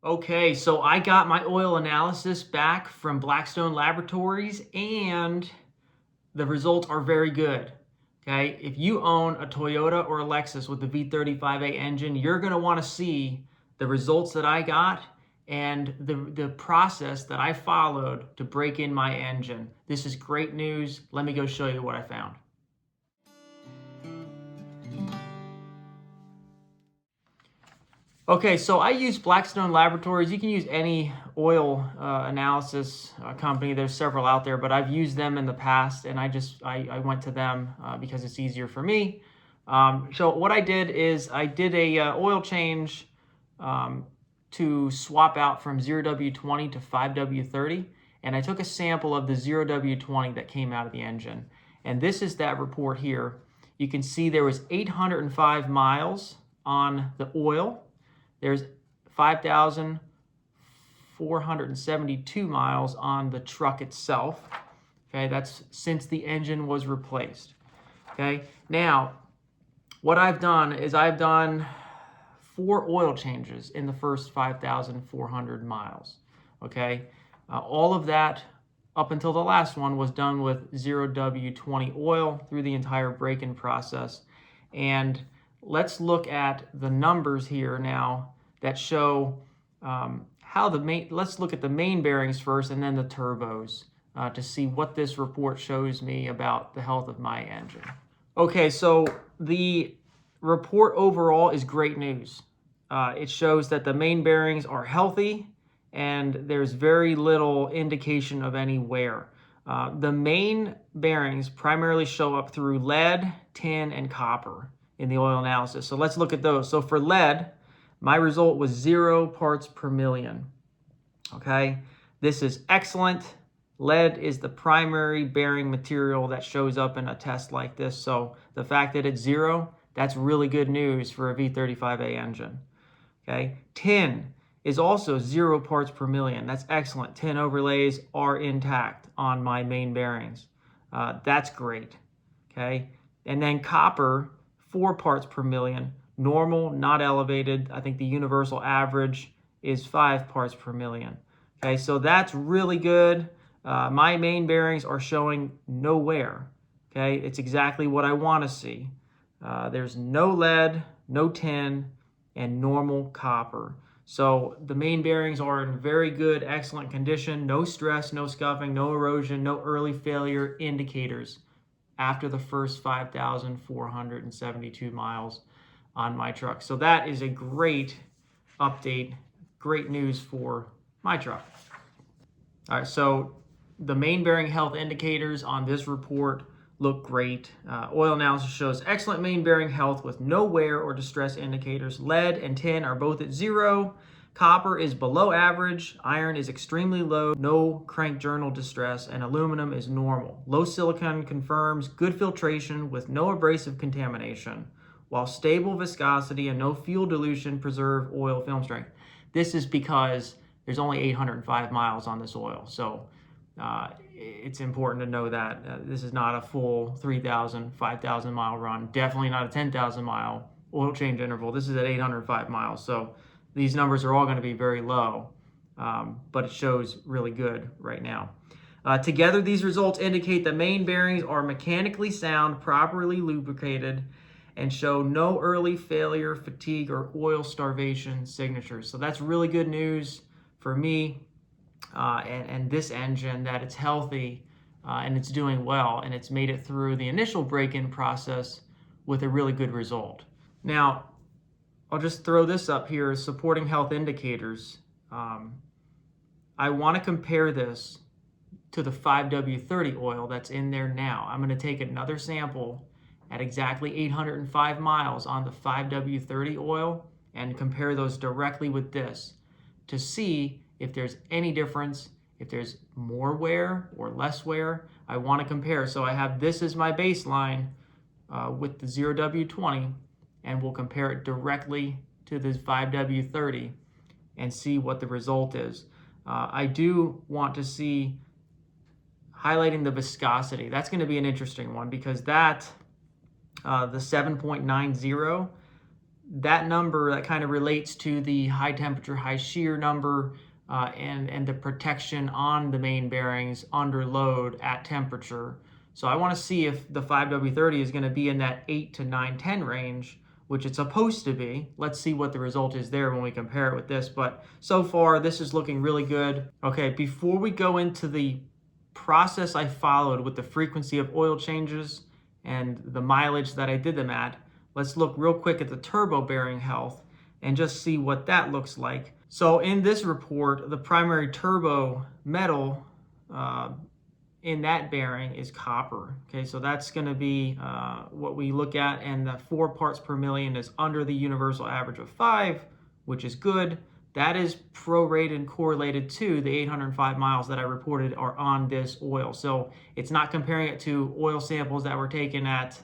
Okay, so I got my oil analysis back from Blackstone Laboratories and the results are very good. Okay, if you own a Toyota or a Lexus with the V35A engine, you're going to want to see the results that I got and the process that I followed to break in my engine. This is great news. Let me go show you what I found. Okay, so I use Blackstone Laboratories. You can use any oil analysis company. There's several out there, but I've used them in the past, and I went to them because it's easier for me. So what I did is I did a oil change to swap out from 0W20 to 5W30, and I took a sample of the 0W20 that came out of the engine. And this is that report here. You can see there was 805 miles on the oil. There's 5,472 miles on the truck itself. Okay, that's since the engine was replaced. Okay, now what I've done is I've done 4 oil changes in the first 5,400 miles. Okay, all of that up until the last one was done with 0W20 oil through the entire break-in process. And let's look at the numbers here now that show let's look at the main bearings first and then the turbos to see what this report shows me about the health of my engine. Okay, so the report overall is great news. It shows that the main bearings are healthy and there's very little indication of any wear. The main bearings primarily show up through lead, tin, and copper in the oil analysis. So let's look at those. So for lead, my result was 0 parts per million. Okay, this is excellent. Lead is the primary bearing material that shows up in a test like this. So the fact that it's 0, that's really good news for a V35A engine. Okay, tin is also 0 parts per million. That's excellent. Tin overlays are intact on my main bearings. That's great. Okay, and then copper, 4 parts per million, normal, not elevated. I think the universal average is 5 parts per million. Okay, so that's really good. My main bearings are showing no wear. Okay, it's exactly what I want to see. There's no lead, no tin, and normal copper. So the main bearings are in very good, excellent condition. No stress, no scuffing, no erosion, no early failure indicators after the first 5,472 miles on my truck. So that is a great update, great news for my truck. All right, so the main bearing health indicators on this report look great. Oil analysis shows excellent main bearing health with no wear or distress indicators. Lead and tin are both at 0. Copper is below average, iron is extremely low, no crank journal distress, and aluminum is normal. Low silicon confirms good filtration with no abrasive contamination, while stable viscosity and no fuel dilution preserve oil film strength. This is because there's only 805 miles on this oil, so it's important to know that this is not a full 3,000, 5,000 mile run, definitely not a 10,000 mile oil change interval. This is at 805 miles, so these numbers are all going to be very low, but it shows really good right now. Together, these results indicate the main bearings are mechanically sound, properly lubricated, and show no early failure, fatigue, or oil starvation signatures. So that's really good news for me and this engine, that it's healthy and it's doing well, and it's made it through the initial break-in process with a really good result. Now, I'll just throw this up here as supporting health indicators. I want to compare this to the 5W30 oil that's in there now. I'm going to take another sample at exactly 805 miles on the 5W30 oil and compare those directly with this to see if there's any difference, if there's more wear or less wear. I want to compare. So I have this as my baseline with the 0W20, and we'll compare it directly to the 5W30 and see what the result is. I do want to see highlighting the viscosity. That's going to be an interesting one because that, the 7.90, that number that kind of relates to the high temperature, high shear number, and the protection on the main bearings under load at temperature. So I want to see if the 5W30 is going to be in that 8 to 910 range, which it's supposed to be. Let's see what the result is there when we compare it with this. But so far, this is looking really good. Okay, before we go into the process I followed with the frequency of oil changes and the mileage that I did them at, let's look real quick at the turbo bearing health and just see what that looks like. So in this report, the primary turbo metal in that bearing is copper. Okay, so that's going to be what we look at, and the 4 parts per million is under the universal average of 5, which is good. That is prorated and correlated to the 805 miles that I reported are on this oil. So it's not comparing it to oil samples that were taken at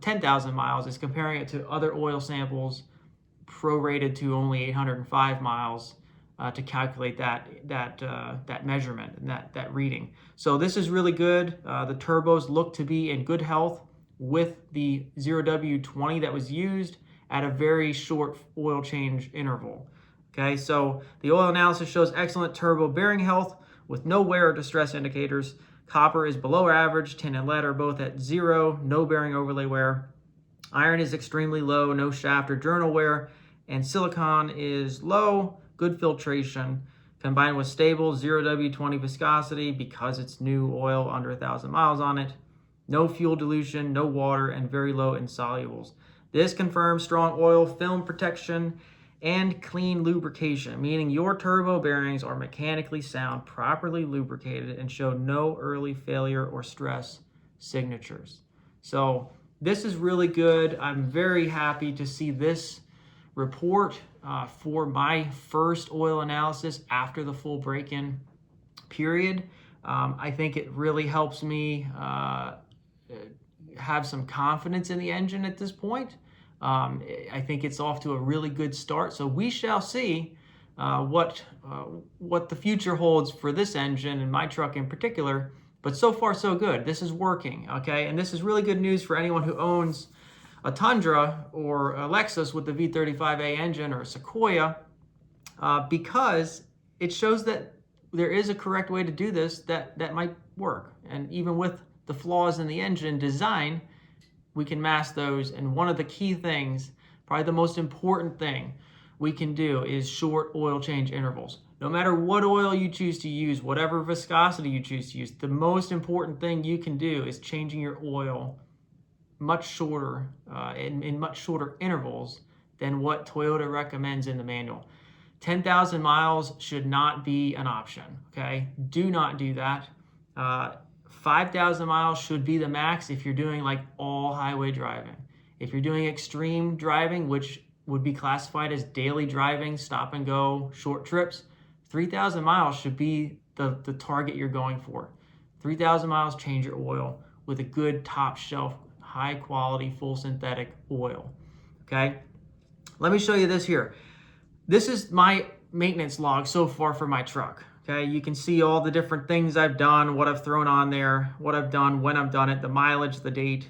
10,000 miles. It's comparing it to other oil samples prorated to only 805 miles to calculate that measurement and that reading. So this is really good. The turbos look to be in good health with the 0W20 that was used at a very short oil change interval. Okay, so the oil analysis shows excellent turbo bearing health with no wear or distress indicators. Copper is below average, tin and lead are both at 0, no bearing overlay wear. Iron is extremely low, no shaft or journal wear, and silicon is low, good filtration, combined with stable 0W20 viscosity because it's new oil under 1,000 miles on it. No fuel dilution, no water, and very low insolubles. This confirms strong oil film protection and clean lubrication, meaning your turbo bearings are mechanically sound, properly lubricated, and show no early failure or stress signatures. So this is really good. I'm very happy to see this report for my first oil analysis after the full break-in period. I think it really helps me have some confidence in the engine at this point. I think it's off to a really good start. So we shall see what the future holds for this engine and my truck in particular. But so far, so good. This is working, okay? And this is really good news for anyone who owns a Tundra or a Lexus with the V35A engine or a Sequoia, because it shows that there is a correct way to do this that might work. And even with the flaws in the engine design, we can mask those. And one of the key things, probably the most important thing we can do, is short oil change intervals. No matter what oil you choose to use, whatever viscosity you choose to use, the most important thing you can do is changing your oil much shorter, in much shorter intervals than what Toyota recommends in the manual. 10,000 miles should not be an option, okay? Do not do that. 5,000 miles should be the max if you're doing like all highway driving. If you're doing extreme driving, which would be classified as daily driving, stop and go, short trips, 3,000 miles should be the target you're going for. 3,000 miles, change your oil with a good top shelf, high quality, full synthetic oil, okay? Let me show you this here. This is my maintenance log so far for my truck. Okay, you can see all the different things I've done, what I've thrown on there, what I've done, when I've done it, the mileage, the date,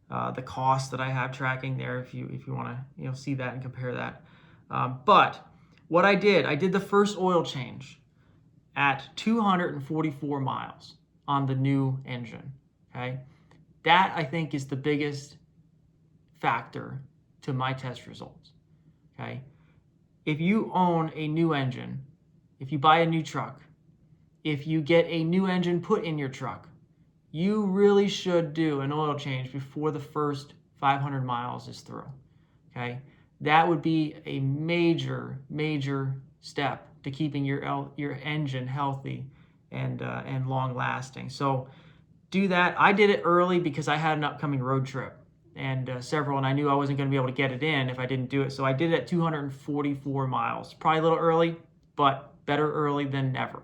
the cost that I have tracking there if you want to see that and compare that. But what I did the first oil change at 244 miles on the new engine. Okay, that I think is the biggest factor to my test results. Okay, if you own a new engine, if you buy a new truck, if you get a new engine put in your truck, you really should do an oil change before the first 500 miles is through, okay? That would be a major, major step to keeping your engine healthy and long lasting. So do that. I did it early because I had an upcoming road trip and I knew I wasn't going to be able to get it in if I didn't do it. So I did it at 244 miles, probably a little early, but better early than never,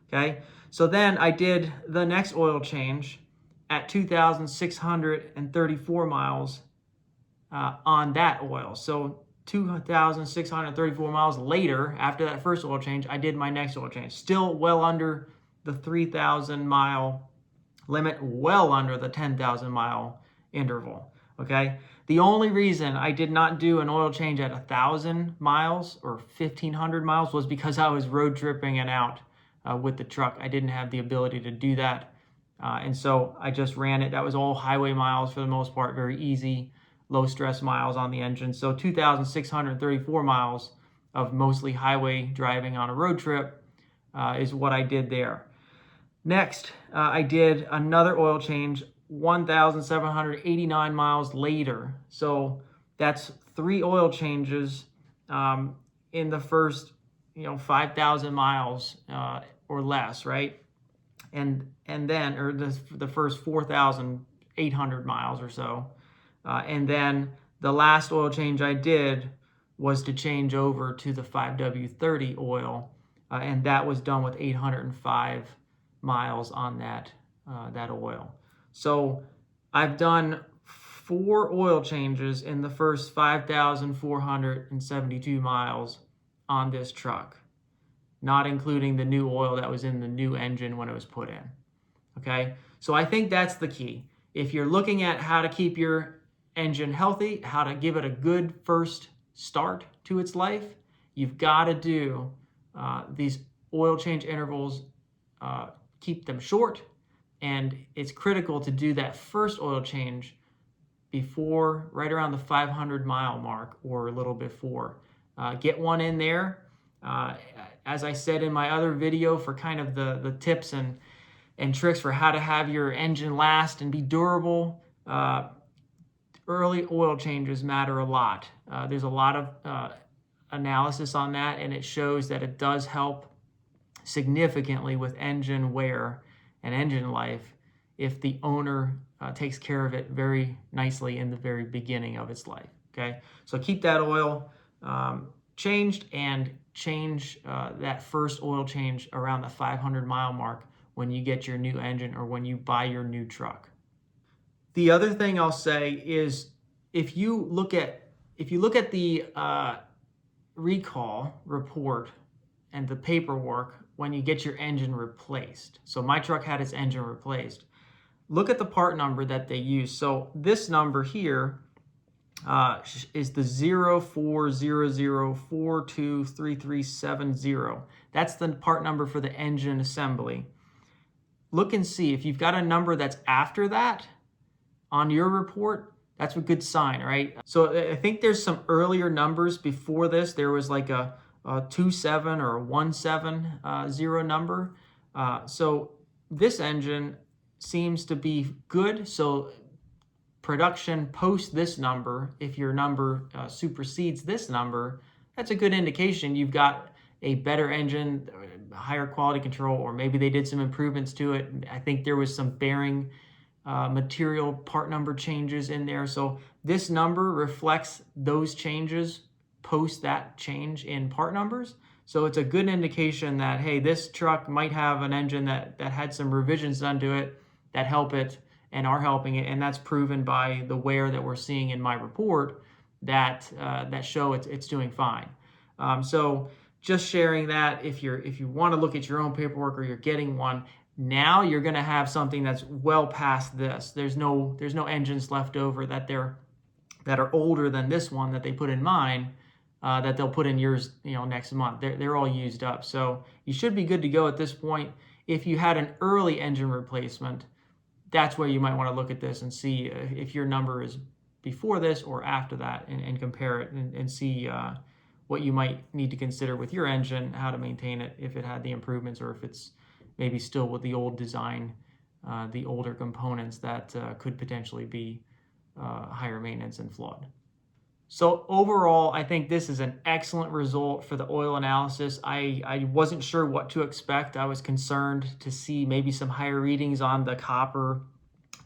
okay? So then I did the next oil change at 2,634 miles on that oil. So 2,634 miles later, after that first oil change, I did my next oil change. Still well under the 3,000 mile limit, well under the 10,000 mile interval, okay? The only reason I did not do an oil change at 1,000 miles or 1,500 miles was because I was road tripping and out with the truck. I didn't have the ability to do that. And so I just ran it. That was all highway miles for the most part, very easy, low stress miles on the engine. So 2,634 miles of mostly highway driving on a road trip is what I did there. Next, I did another oil change 1,789 miles later. So that's 3 oil changes in the first, 5,000 miles or less, right? And then, or the first 4,800 miles or so. And then the last oil change I did was to change over to the 5W30 oil, and that was done with 805 miles on that oil. So I've done 4 oil changes in the first 5,472 miles on this truck, not including the new oil that was in the new engine when it was put in. Okay, so I think that's the key. If you're looking at how to keep your engine healthy, how to give it a good first start to its life, you've got to do these oil change intervals, keep them short, and it's critical to do that first oil change before, right around the 500 mile mark or a little before. Get one in there. As I said in my other video, for kind of the tips and tricks for how to have your engine last and be durable, early oil changes matter a lot. There's a lot of analysis on that, and it shows that it does help significantly with engine wear and engine life if the owner takes care of it very nicely in the very beginning of its life. Okay, so keep that oil changed, and change that first oil change around the 500 mile mark when you get your new engine or when you buy your new truck. The other thing I'll say is if you look at the recall report and the paperwork when you get your engine replaced. So my truck had its engine replaced. Look at the part number that they use. So this number here is the 0400423370. That's the part number for the engine assembly. Look and see if you've got a number that's after that on your report. That's a good sign, right? So I think there's some earlier numbers before this. There was like a 27 or a 170 number. So this engine seems to be good. So production post this number, if your number supersedes this number, that's a good indication you've got a better engine, higher quality control, or maybe they did some improvements to it. I think there was some bearing material part number changes in there. So this number reflects those changes post that change in part numbers. So it's a good indication that, hey, this truck might have an engine that had some revisions done to it that help it and are helping it, and that's proven by the wear that we're seeing in my report that show it's doing fine. So just sharing that, if you want to look at your own paperwork or you're getting one, now you're going to have something that's well past this. There's no engines left over that are older than this one that they put in mine, that they'll put in yours next month. They're all used up. So you should be good to go at this point. If you had an early engine replacement, that's where you might want to look at this and see if your number is before this or after that, and compare it and see what you might need to consider with your engine, how to maintain it, if it had the improvements or if it's maybe still with the old design, the older components that could potentially be higher maintenance and flawed. So overall, I think this is an excellent result for the oil analysis. I wasn't sure what to expect. I was concerned to see maybe some higher readings on the copper,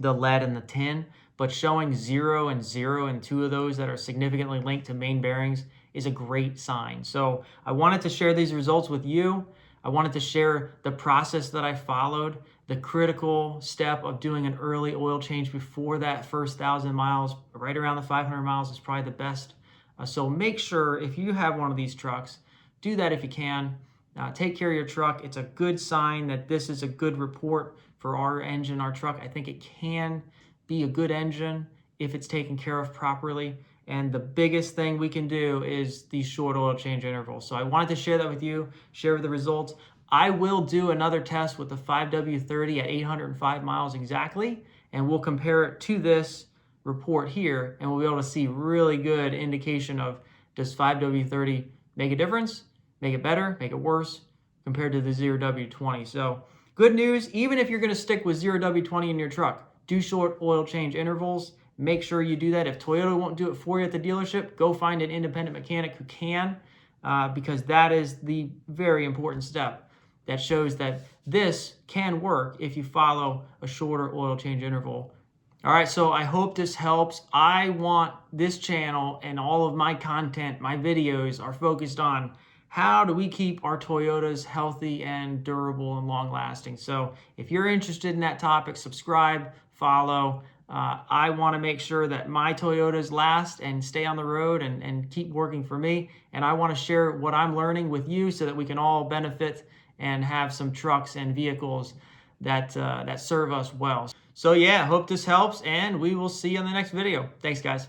the lead, and the tin, but showing 0 and 0 and 2 of those that are significantly linked to main bearings is a great sign. So I wanted to share these results with you. I wanted to share the process that I followed, the critical step of doing an early oil change before that first 1,000 miles, right around the 500 miles is probably the best. So make sure if you have one of these trucks, do that if you can. Take care of your truck. It's a good sign that this is a good report for our engine, our truck. I think it can be a good engine if it's taken care of properly. And the biggest thing we can do is these short oil change intervals. So I wanted to share that with you, share the results. I will do another test with the 5W30 at 805 miles exactly, and we'll compare it to this report here, and we'll be able to see really good indication of, does 5W30 make a difference, make it better, make it worse compared to the 0W20. So good news, even if you're going to stick with 0W20 in your truck, do short oil change intervals. Make sure you do that. If Toyota won't do it for you at the dealership, go find an independent mechanic who can, because that is the very important step that shows that this can work if you follow a shorter oil change interval. All right, so I hope this helps. I want this channel and all of my content, my videos are focused on how do we keep our Toyotas healthy and durable and long lasting. So if you're interested in that topic, subscribe, follow. I want to make sure that my Toyotas last and stay on the road and keep working for me. And I want to share what I'm learning with you so that we can all benefit and have some trucks and vehicles that serve us well. So yeah, hope this helps, and we will see you on the next video. Thanks, guys.